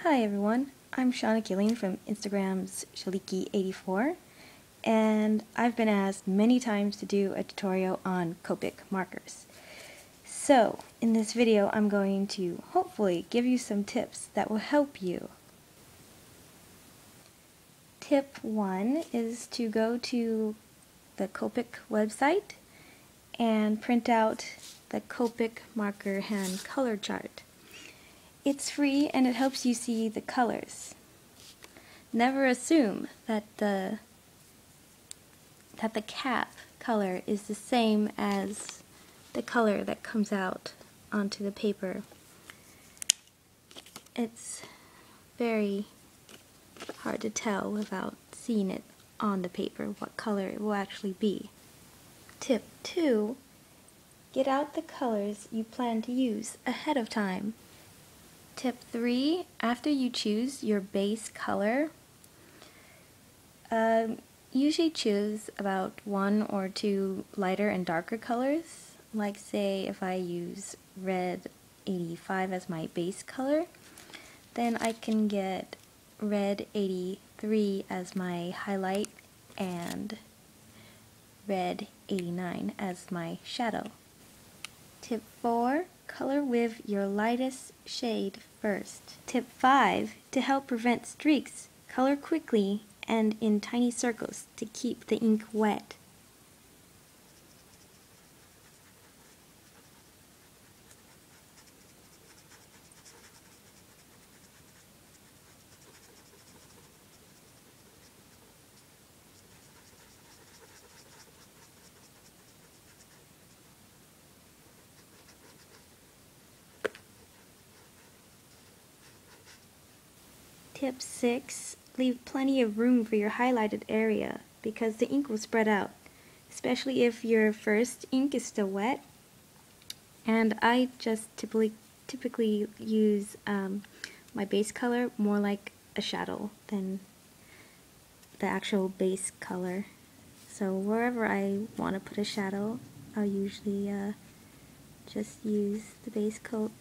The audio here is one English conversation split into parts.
Hi everyone, I'm Shawna Killian from Instagram's Shaliki84, and I've been asked many times to do a tutorial on COPIC markers. So, in this video I'm going to hopefully give you some tips that will help you. Tip 1 is to go to the COPIC website and print out the COPIC marker hand color chart. It's free and it helps you see the colors. Never assume that the cap color is the same as the color that comes out onto the paper. It's very hard to tell without seeing it on the paper what color it will actually be. Tip 2. Get out the colors you plan to use ahead of time. Tip 3. After you choose your base color, usually choose about 1 or 2 lighter and darker colors. Like say if I use red 85 as my base color, then I can get red 83 as my highlight and red 89 as my shadow. Tip 4. Color with your lightest shade first. Tip 5. To help prevent streaks, color quickly and in tiny circles to keep the ink wet. Tip 6. Leave plenty of room for your highlighted area because the ink will spread out, especially if your first ink is still wet. And I just typically use my base color more like a shadow than the actual base color. So wherever I want to put a shadow, I'll usually just use the base coat.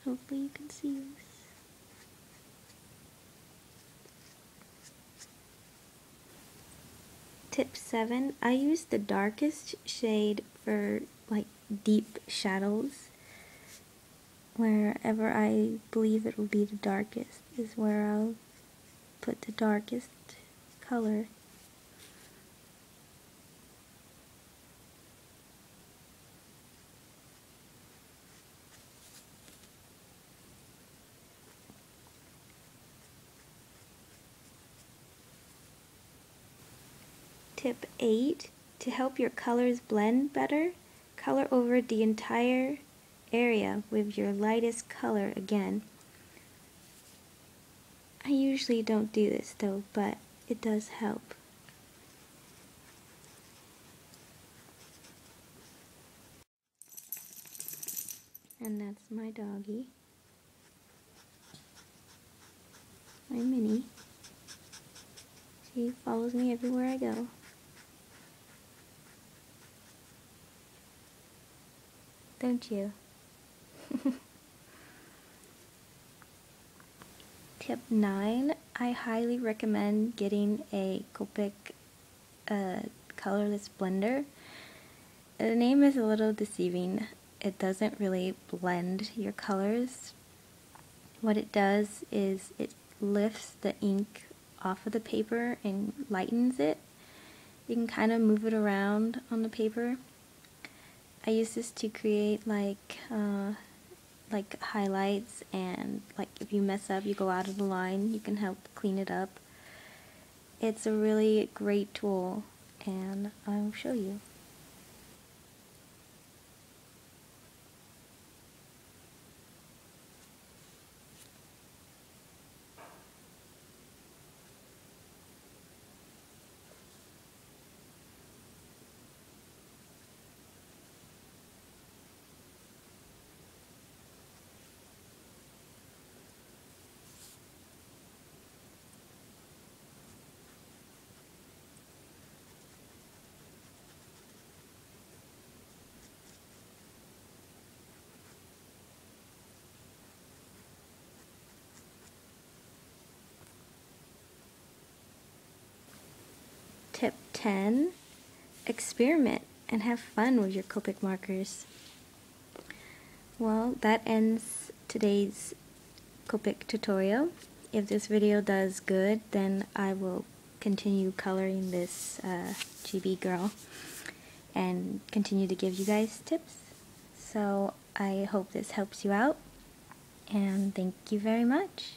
Hopefully you can see this. Tip 7. I use the darkest shade for like deep shadows. Wherever I believe it will be the darkest is where I'll put the darkest color. Tip 8. To help your colors blend better, color over the entire area with your lightest color again. I usually don't do this though, but it does help. And that's my doggie, my Minnie. She follows me everywhere I go. Don't you? Tip 9. I highly recommend getting a COPIC colorless blender. The name is a little deceiving. It doesn't really blend your colors. What it does is it lifts the ink off of the paper and lightens it. You can kind of move it around on the paper. I use this to create like highlights, and like if you mess up, you go out of the line, you can help clean it up. It's a really great tool, and I'll show you. tip 10, experiment and have fun with your Copic markers. Well, that ends today's Copic tutorial. If this video does good, then I will continue coloring this chibi girl and continue to give you guys tips. So I hope this helps you out, and thank you very much.